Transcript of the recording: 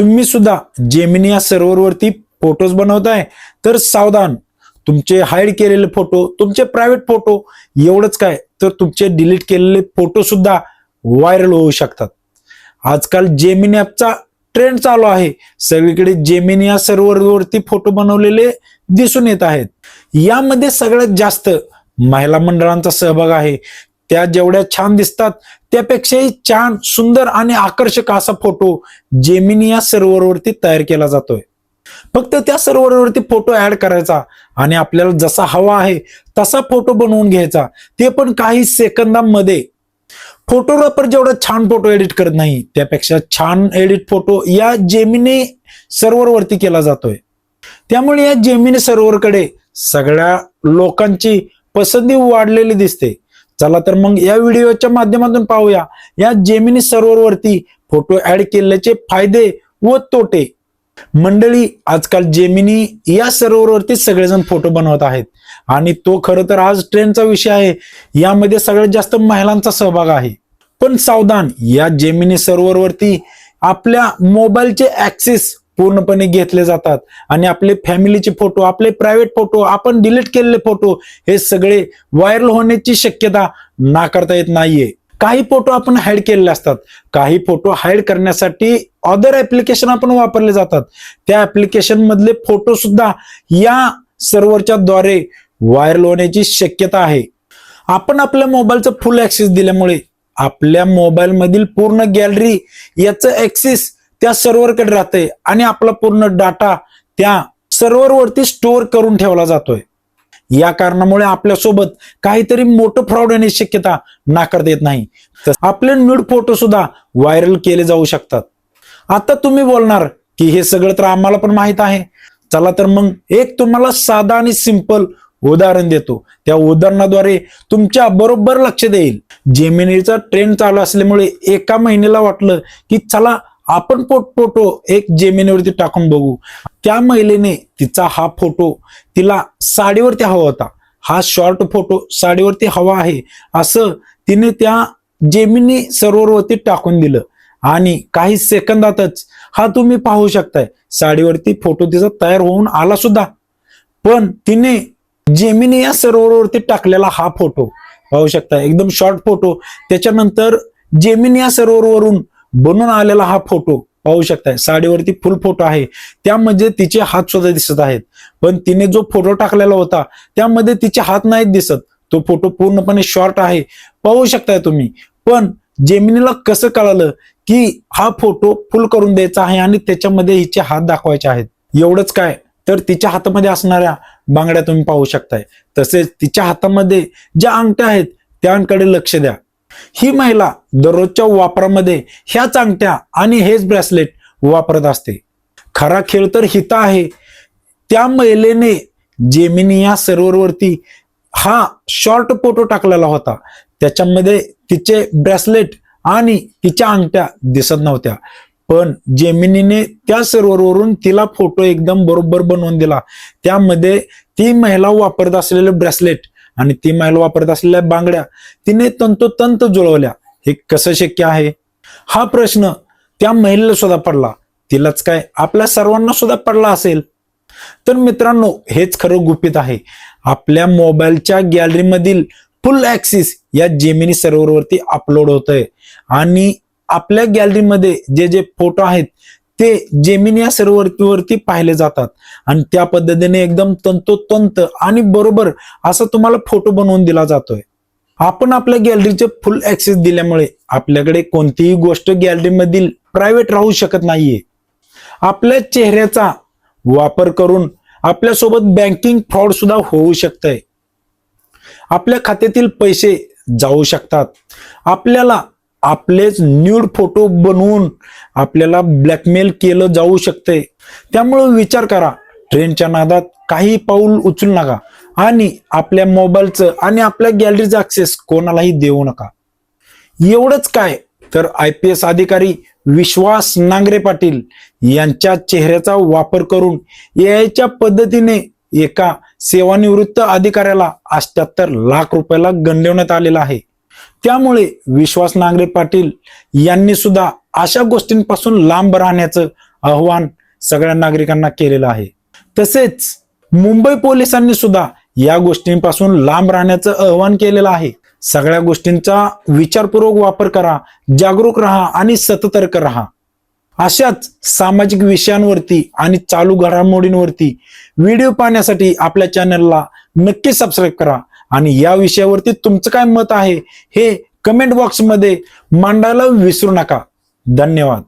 तुम्ही सुद्धा जेमिनी या सर्व्हरवरती फोटोज बनवताय तर सावधान, तुमचे हाईड केलेले फोटो, तुमचे प्रायव्हेट फोटो, एवढंच काय तर तुमचे डिलीट केलेले फोटो सुद्धा व्हायरल होऊ शकतात. आजकाल जेमिनी ॲपचा ट्रेंड चालू आहे. सगळीकडे जेमिनी या सर्व्हरवरती फोटो बनवलेले दिसून येत आहेत. यामध्ये सगळ्यात जास्त महिला मंडळांचा सहभाग आहे. त्या जेवढ्या छान दिसतात त्यापेक्षाही छान, सुंदर आणि आकर्षक असा फोटो जेमिनी या सर्व्हरवरती तयार केला जातोय. फक्त त्या सर्व्हरवरती फोटो ऍड करायचा आणि आपल्याला जसा हवा आहे तसा फोटो बनवून घ्यायचा, ते पण काही सेकंदांमध्ये. फोटोग्राफर जेवढा छान फोटो एडिट करत नाही त्यापेक्षा छान एडिट फोटो या जेमिनी सर्व्हरवरती केला जातोय. त्यामुळे या जेमिनी सर्व्हरकडे सगळ्या लोकांची पसंती वाढलेली दिसते. चला तर मग या व्हिडिओच्या माध्यमातून पाहूया या जेमिनी सर्व्हरवरती फोटो ऍड केल्याचे फायदे व तोटे. मंडळी, आजकाल जेमिनी या सर्व्हरवरती सगळेजण फोटो बनवत आहेत आणि तो खरं तर आज ट्रेंडचा विषय आहे. यामध्ये सगळ्यात जास्त महिलांचा सहभाग आहे. पण सावधान, या जेमिनी सर्व्हरवरती आपल्या मोबाईलचे ऍक्सेस पूर्णपणे घेतले जातात आणि आपले फॅमिलीचे फोटो, आपले प्रायव्हेट फोटो, आपण डिलीट केलेले फोटो हे सगळे व्हायरल होण्याची शक्यता नाकारता येत नाहीये. काही फोटो आपण हाईड केलेले असतात, काही फोटो हाईड करण्यासाठी अदर ऍप्लिकेशन आपण वापरले जातात. त्या ऍप्लिकेशन मधले फोटो सुद्धा या सर्व्हरच्या द्वारे व्हायरल होण्याची शक्यता आहे. आपण आपल्या मोबाईलचा फुल ऍक्सेस दिल्यामुळे आपल्या मोबाईल मधील पूर्ण गॅलरी याचं ऍक्सेस त्या सर्व्हरकडे राहते आणि आपला पूर्ण डाटा त्या सर्व्हरवरती स्टोअर करून ठेवला जातोय. या कारणामुळे आपल्यासोबत काहीतरी मोठं फ्रॉड होण्याची शक्यता नाकारता येत नाही. आपले न्यूड फोटो सुद्धा व्हायरल केले जाऊ शकतात. आता तुम्ही बोलणार की हे सगळं तर आम्हाला पण माहित आहे. चला तर मग एक तुम्हाला साधा आणि सिंपल उदाहरण देतो. त्या उदाहरणाद्वारे तुमच्या बरोबर लक्ष देईल. जेमिनीचा ट्रेंड चालू असल्यामुळे एका महिन्याला वाटलं की चला आपण फोटो एक जेमिनीवरती टाकून बघू. त्या महिलेने तिचा हा फोटो तिला साडीवरती हवा होता. हा शॉर्ट फोटो साडीवरती हवा आहे असं तिने त्या जेमिनी सर्व्हरवरती टाकून दिलं आणि काही सेकंदातच हा तुम्ही पाहू शकताय साडीवरती फोटो तिचा तयार होऊन आला सुद्धा. पण तिने जेमिनी या सर्व्हरवरती टाकलेला हा फोटो पाहू शकता, एकदम शॉर्ट फोटो. त्याच्यानंतर जेमिनी या सर्व्हरवरून बनून आलेला हा फोटो पाहू शकताय, साडीवरती फुल फोटो आहे. त्यामध्ये तिचे हात सुद्धा दिसत आहेत. पण तिने जो फोटो टाकलेला होता त्यामध्ये तिचे हात नाहीत दिसत. तो फोटो पूर्णपणे शॉर्ट आहे, पाहू शकताय तुम्ही. पण जेमिनीला कसं कळालं की हा फोटो फुल करून द्यायचा आहे आणि त्याच्यामध्ये हिचे हात दाखवायचे आहेत? एवढंच काय तर तिच्या हातामध्ये असणाऱ्या बांगड्या तुम्ही पाहू शकताय. तसेच तिच्या हातामध्ये ज्या अंगठ्या आहेत त्यांकडे लक्ष द्या. ही महिला दररोजच्या वापरामध्ये ह्याच अंगठ्या आणि हेच ब्रेसलेट वापरत असते. खरा खेळ तर हिता आहे. त्या महिलेने जेमिनी या सर्व्हरवरती हा शॉर्ट फोटो टाकलेला होता. त्याच्यामध्ये तिचे ब्रेसलेट आणि तिच्या अंगठ्या दिसत नव्हत्या. पण जेमिनीने त्या सर्व्हरवरून तिला फोटो एकदम बरोबर बनवून दिला. त्यामध्ये ती महिला वापरत असलेले ब्रेसलेट आणि ती महिला वापरत असलेल्या बांगड्या तिने तंतोतंत जुळवल्या. हे कसं शक्य आहे? हा प्रश्न त्या महिलेला सुद्धा पडला. तिलाच काय, आपल्या सर्वांना सुद्धा पडला असेल. तर मित्रांनो, हेच खरं गुपित आहे. आपल्या मोबाईलच्या गॅलरीमधील फुल ऍक्सेस या जेमिनी सर्व्हरवरती अपलोड होतंय आणि आपल्या गॅलरीमध्ये जे जे फोटो आहेत ते जेमिनी या सर्व्हरवरती पाहिले जातात आणि त्या पद्धतीने एकदम तंतोतंत आणि बरोबर असा तुम्हाला फोटो बनवून दिला जातोय. आपण आपल्या गॅलरीचे फुल ऍक्सेस दिल्यामुळे आपल्याकडे कोणतीही गोष्ट गॅलरीमधील प्रायव्हेट राहू शकत नाहीये. आपल्या चेहऱ्याचा वापर करून आपल्यासोबत बँकिंग फ्रॉड सुद्धा होऊ शकतंय. आपल्या खात्यातील पैसे जाऊ शकतात. आपल्याला आपलेच न्यूड फोटो बनवून आपल्याला ब्लॅकमेल केलं जाऊ शकते. त्यामुळे विचार करा, ट्रेंडच्या नादात काही पाऊल उचलू नका आणि आपल्या मोबाईलचं आणि आपल्या गॅलरीचं ऍक्सेस कोणालाही देऊ नका. एवढंच काय तर IPS अधिकारी विश्वास नांगरे पाटील यांच्या चेहऱ्याचा वापर करून AI पद्धतीने एका सेवानिवृत्त अधिकाऱ्याला 78 लाख रुपयाला गंडवण्यात आलेला आहे. त्यामुळे विश्वास नांगरे पाटील यांनी सुद्धा अशा गोष्टींपासून लांब राहण्याचं आव्हान सगळ्या नागरिकांना केलेलं आहे. तसेच मुंबई पोलिसांनी सुद्धा या गोष्टींपासून लांब राहण्याचं आवाहन केलेलं आहे. सगळ्या गोष्टींचा विचारपूर्वक वापर करा, जागरूक राहा आणि सतर्क राहा. अशाच सामाजिक विषयांवरती आणि चालू घडामोडींवरती व्हिडिओ पाहण्यासाठी आपल्या चॅनलला नक्की सबस्क्राईब करा आणि या विषयावरती तुमचं काय मत आहे हे कमेंट बॉक्समध्ये मांडायला विसरू नका. धन्यवाद.